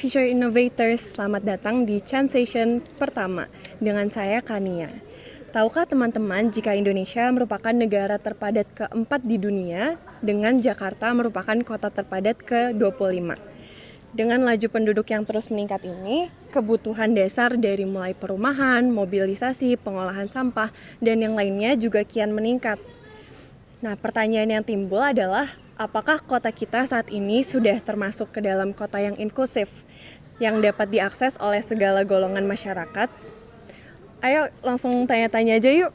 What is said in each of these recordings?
Future Innovators, selamat datang di Chansation pertama dengan saya Kania. Tahukah teman-teman jika Indonesia merupakan negara terpadat keempat di dunia dengan Jakarta merupakan kota terpadat ke-25. Dengan laju penduduk yang terus meningkat ini, kebutuhan dasar dari mulai perumahan, mobilisasi, pengolahan sampah, dan yang lainnya juga kian meningkat. Nah, pertanyaan yang timbul adalah apakah kota kita saat ini sudah termasuk ke dalam kota yang inklusif, yang dapat diakses oleh segala golongan masyarakat? Ayo langsung tanya-tanya aja yuk.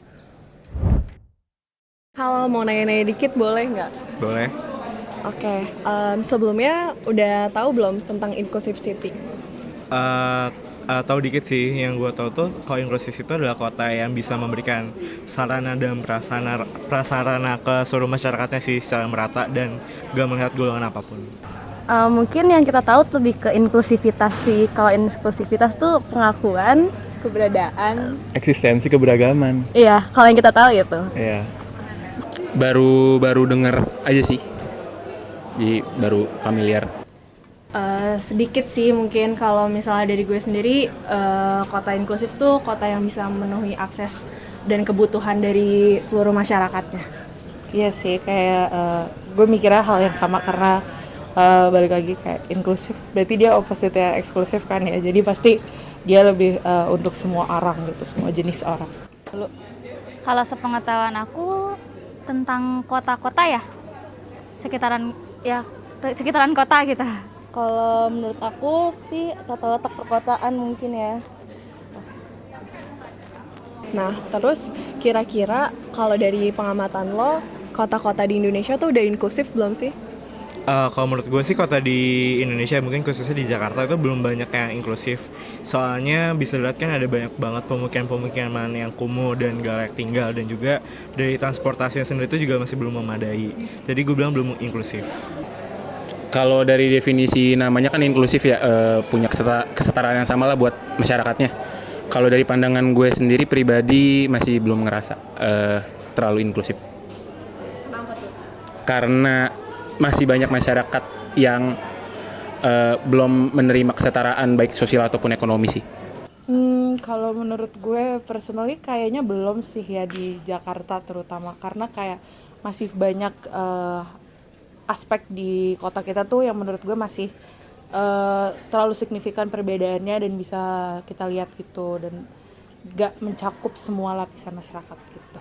Halo, mau nanya-nanya dikit boleh nggak? Boleh. Oke, sebelumnya udah tahu belum tentang Inclusive City? Tahu dikit sih, yang gue tahu tuh kalau inklusif itu adalah kota yang bisa memberikan sarana dan prasarana ke seluruh masyarakatnya sih secara merata dan gak melihat golongan apapun. Mungkin yang kita tahu lebih ke inklusivitas sih. Kalau inklusivitas tuh pengakuan keberadaan, eksistensi keberagaman. iya, kalau yang kita tahu itu. Iya. Baru denger aja sih, jadi baru familiar. Sedikit sih mungkin kalau misalnya dari gue sendiri, kota inklusif tuh kota yang bisa memenuhi akses dan kebutuhan dari seluruh masyarakatnya. iya sih kayak gue mikirnya hal yang sama karena balik lagi kayak inklusif berarti dia opposite-nya eksklusif kan ya, jadi pasti dia lebih untuk semua orang gitu, semua jenis orang. Kalau sepengetahuan aku tentang kota-kota ya, sekitaran kota gitu. Kalau menurut aku sih tata letak perkotaan mungkin ya. Nah, terus kira-kira kalau dari pengamatan lo, kota-kota di Indonesia tuh udah inklusif belum sih? Kalau menurut gue sih kota di Indonesia, mungkin khususnya di Jakarta itu belum banyak yang inklusif. Soalnya bisa dilihat kan ada banyak banget pemukiman yang kumuh dan gak layak tinggal, dan juga dari transportasi sendiri itu juga masih belum memadai. Jadi gue bilang belum inklusif. Kalau dari definisi namanya kan inklusif ya, punya kesetaraan yang sama lah buat masyarakatnya. Kalau dari pandangan gue sendiri pribadi masih belum ngerasa terlalu inklusif. Kenapa tuh? Karena masih banyak masyarakat yang belum menerima kesetaraan baik sosial ataupun ekonomi sih. Kalau menurut gue personally kayaknya belum sih ya di Jakarta terutama, karena kayak masih banyak aspek di kota kita tuh yang menurut gue masih terlalu signifikan perbedaannya dan bisa kita lihat gitu, dan gak mencakup semua lapisan masyarakat gitu.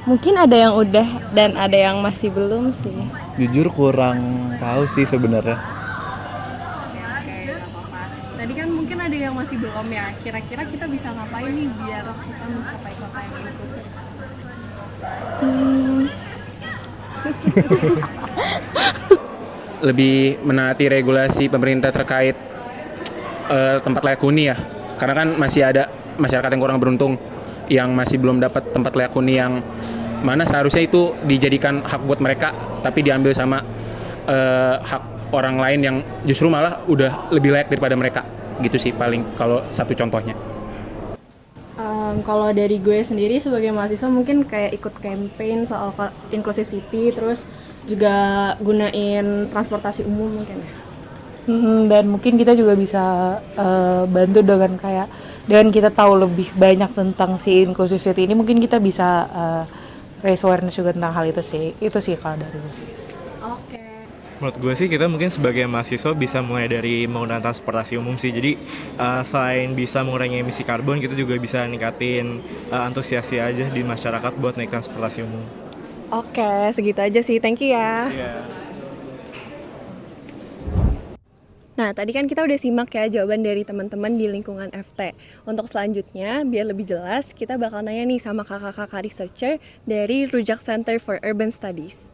Mungkin ada yang udah dan ada yang masih belum sih. Jujur kurang tahu sih sebenarnya. Tadi kan mungkin ada yang masih belum ya. Kira-kira kita bisa ngapain nih biar kita mencapai kota yang inklusif? Lebih menaati regulasi pemerintah terkait tempat layak huni ya, karena kan masih ada masyarakat yang kurang beruntung yang masih belum dapat tempat layak huni yang mana seharusnya itu dijadikan hak buat mereka, tapi diambil sama hak orang lain yang justru malah udah lebih layak daripada mereka. Gitu sih paling kalau satu contohnya. Kalau dari gue sendiri sebagai mahasiswa mungkin kayak ikut campaign soal Inclusive City, terus juga gunain transportasi umum mungkin ya. Dan mungkin kita juga bisa bantu dengan kita tahu lebih banyak tentang si Inclusive City ini, mungkin kita bisa raise awareness juga tentang hal itu sih kalau dari gue. Oke. Menurut gue sih kita mungkin sebagai mahasiswa bisa mulai dari menggunakan transportasi umum sih. Jadi selain bisa mengurangi emisi karbon, kita juga bisa ningkatin antusiasi aja di masyarakat buat naik transportasi umum. Oke, segitu aja sih. Thank you ya. Yeah. Nah, tadi kan kita udah simak ya jawaban dari teman-teman di lingkungan FT. Untuk selanjutnya, biar lebih jelas, kita bakal nanya nih sama kakak-kakak researcher dari Rujak Center for Urban Studies.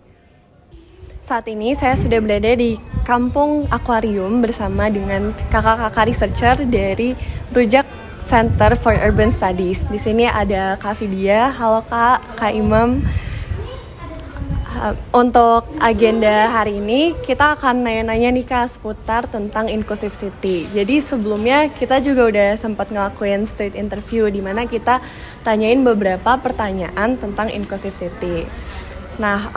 Saat ini saya sudah berada di Kampung Aquarium bersama dengan kakak-kakak researcher dari Rujak Center for Urban Studies. Di sini ada Kak Vidya, halo Kak Imam. Untuk agenda hari ini kita akan nanya-nanya nih Kak seputar tentang Inclusive City. Jadi sebelumnya kita juga udah sempat ngelakuin street interview di mana kita tanyain beberapa pertanyaan tentang Inclusive City. Nah,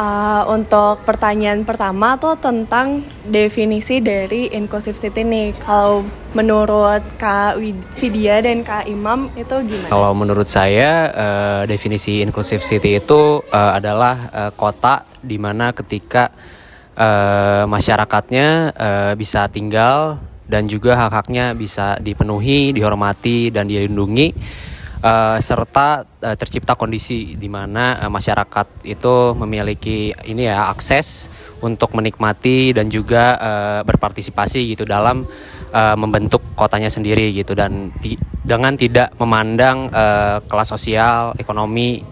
untuk pertanyaan pertama tuh tentang definisi dari inclusive city nih. Kalau menurut Kak Vidya dan Kak Imam itu gimana? Kalau menurut saya definisi inclusive city itu adalah kota di mana ketika masyarakatnya bisa tinggal dan juga hak-haknya bisa dipenuhi, dihormati dan dilindungi, serta tercipta kondisi di mana masyarakat itu memiliki akses untuk menikmati dan juga berpartisipasi gitu dalam membentuk kotanya sendiri gitu, dan dengan tidak memandang kelas sosial, ekonomi,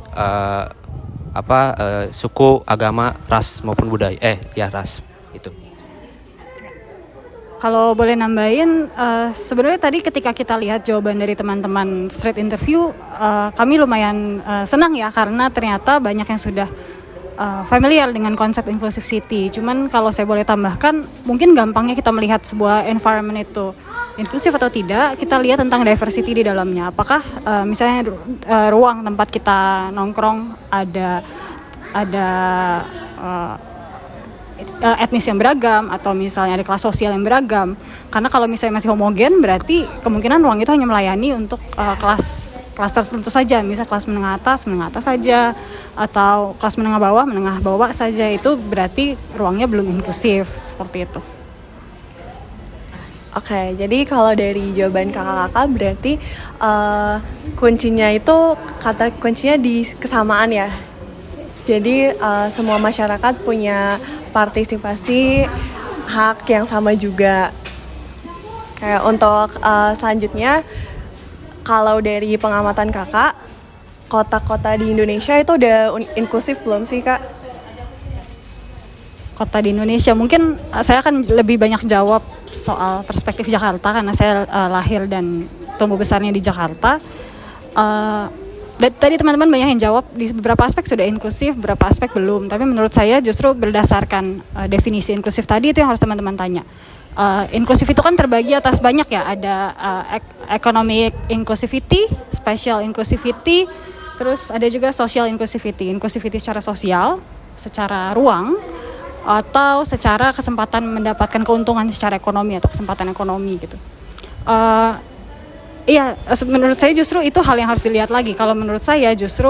suku, agama, ras maupun budaya ras itu. Kalau boleh nambahin, sebenarnya tadi ketika kita lihat jawaban dari teman-teman street interview, kami lumayan senang ya, karena ternyata banyak yang sudah familiar dengan konsep inclusive city. Cuman kalau saya boleh tambahkan, mungkin gampangnya kita melihat sebuah environment itu inklusif atau tidak, kita lihat tentang diversity di dalamnya. Apakah misalnya ruang tempat kita nongkrong ada etnis yang beragam, atau misalnya ada kelas sosial yang beragam. Karena kalau misalnya masih homogen, berarti kemungkinan ruang itu hanya melayani untuk kelas tertentu saja, misal kelas menengah atas saja, atau kelas menengah bawah saja. Itu berarti ruangnya belum inklusif, seperti itu. Oke, jadi kalau dari jawaban kakak-kakak berarti kuncinya di kesamaan ya. Jadi semua masyarakat punya partisipasi hak yang sama juga. Kayak untuk selanjutnya, kalau dari pengamatan kakak, kota-kota di Indonesia itu udah inklusif belum sih kak? Kota di Indonesia, mungkin saya akan lebih banyak jawab soal perspektif Jakarta karena saya lahir dan tumbuh besarnya di Jakarta. Tadi teman-teman banyak yang jawab di beberapa aspek sudah inklusif, beberapa aspek belum. Tapi menurut saya justru berdasarkan definisi inklusif tadi itu yang harus teman-teman tanya. Inklusif itu kan terbagi atas banyak ya, ada economic inclusivity, spatial inclusivity, terus ada juga social inclusivity. Inclusivity secara sosial, secara ruang, atau secara kesempatan mendapatkan keuntungan secara ekonomi atau kesempatan ekonomi gitu. Iya, menurut saya justru itu hal yang harus dilihat lagi. Kalau menurut saya justru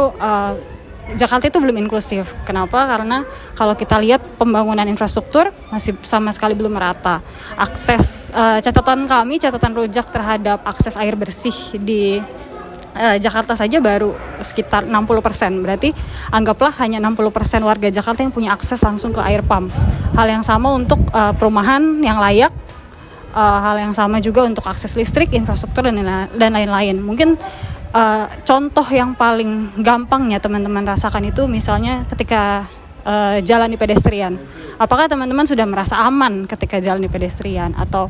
Jakarta itu belum inklusif. Kenapa? Karena kalau kita lihat pembangunan infrastruktur masih sama sekali belum merata. Akses, catatan rujak terhadap akses air bersih di Jakarta saja baru sekitar 60%. Berarti anggaplah hanya 60% warga Jakarta yang punya akses langsung ke air pump. Hal yang sama untuk perumahan yang layak. Hal yang sama juga untuk akses listrik, infrastruktur, dan lain-lain. Mungkin contoh yang paling gampangnya teman-teman rasakan itu misalnya ketika jalan di pedestrian. Apakah teman-teman sudah merasa aman ketika jalan di pedestrian? Atau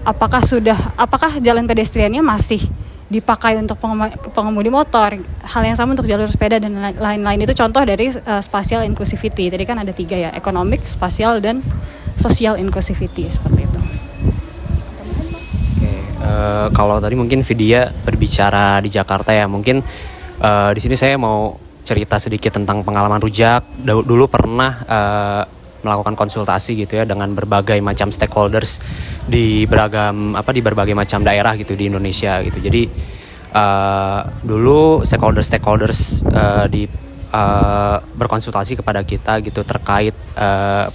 apakah jalan pedestriannya masih dipakai untuk pengemudi motor? Hal yang sama untuk jalur sepeda dan lain-lain. Itu contoh dari spatial inclusivity. Tadi kan ada 3 ya, economic, spatial, dan social inclusivity, seperti itu. Kalau tadi mungkin Vidya berbicara di Jakarta ya, mungkin di sini saya mau cerita sedikit tentang pengalaman rujak. Dulu pernah melakukan konsultasi gitu ya dengan berbagai macam stakeholders di berbagai macam daerah gitu di Indonesia gitu. Jadi dulu stakeholders berkonsultasi kepada kita gitu terkait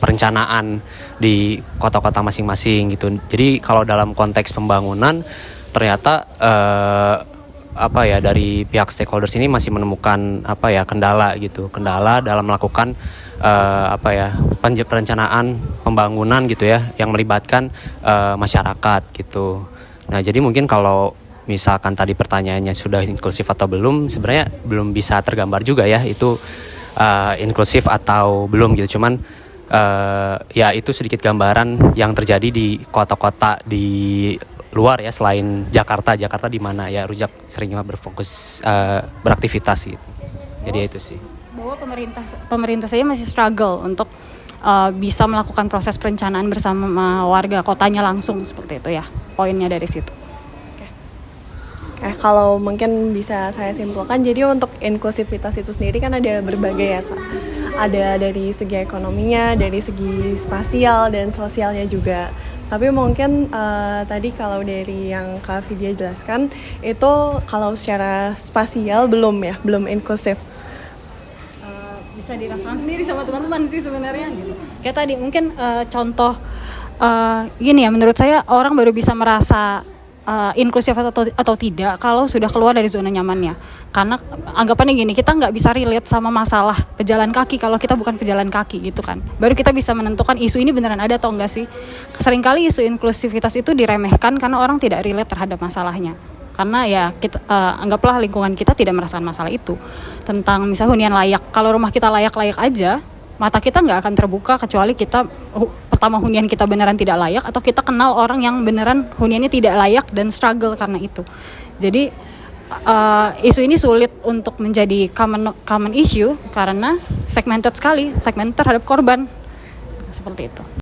perencanaan di kota-kota masing-masing gitu. Jadi kalau dalam konteks pembangunan ternyata dari pihak stakeholders ini masih menemukan kendala dalam melakukan perencanaan pembangunan gitu ya yang melibatkan masyarakat gitu. Nah, jadi mungkin kalau misalkan tadi pertanyaannya sudah inklusif atau belum, sebenarnya belum bisa tergambar juga ya itu inklusif atau belum gitu. Cuman ya itu sedikit gambaran yang terjadi di kota-kota di luar ya selain Jakarta di mana ya rujak seringnya berfokus beraktivitas gitu. Jadi itu sih. Bahwa pemerintah saya masih struggle untuk bisa melakukan proses perencanaan bersama warga kotanya langsung, seperti itu ya. Poinnya dari situ. Kalau mungkin bisa saya simpulkan, jadi untuk inklusivitas itu sendiri kan ada berbagai ya Kak. ada dari segi ekonominya, dari segi spasial dan sosialnya juga. Tapi mungkin tadi kalau dari yang Kak Vidya jelaskan itu kalau secara spasial belum inklusif. Bisa dirasakan sendiri sama teman-teman sih sebenarnya gitu. Kayak tadi mungkin contoh gini ya, menurut saya orang baru bisa merasa inklusif atau tidak kalau sudah keluar dari zona nyamannya. Karena anggapannya gini, kita nggak bisa relate sama masalah pejalan kaki kalau kita bukan pejalan kaki gitu kan. Baru kita bisa menentukan isu ini beneran ada atau enggak sih. Seringkali isu inklusivitas itu diremehkan karena orang tidak relate terhadap masalahnya. Karena ya kita anggaplah lingkungan kita tidak merasakan masalah itu. Tentang misalnya hunian layak, kalau rumah kita layak-layak aja, mata kita nggak akan terbuka kecuali kita pertama hunian kita beneran tidak layak atau kita kenal orang yang beneran huniannya tidak layak dan struggle karena itu. Jadi isu ini sulit untuk menjadi common issue karena segmented terhadap korban seperti itu.